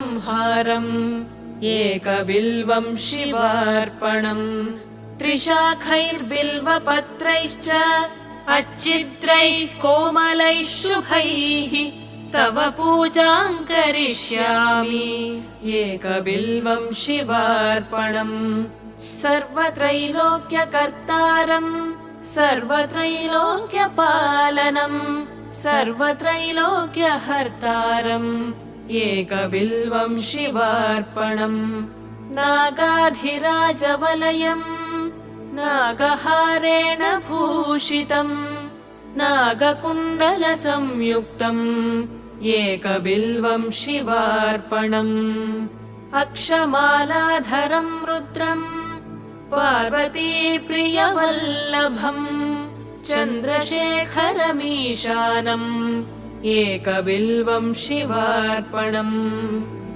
संहारम् एकबिल्वं शिवार्पणम् त्रिशाखैर्बिल्वपत्रैश्च अच्छिद्रैः कोमलैः शुभैः तव पूजां करिष्यामि एकबिल्वं शिवार्पणम् सर्वत्रैलोक्यकर्तारम् सर्वत्रैलोक्यपालनम् सर्वत्रैलोक्यहर्तारम् एकबिल्वं शिवार्पणम् नागाधिराजवलयम् नागहारेण भूषितम् नागकुण्डलसंयुक्तम् एकबिल्वं शिवार्पणम् अक्षमालाधरं रुद्रम् पार्वतीप्रियवल्लभम् चन्द्रशेखरमीशानम् एकबिल्वं शिवार्पणम्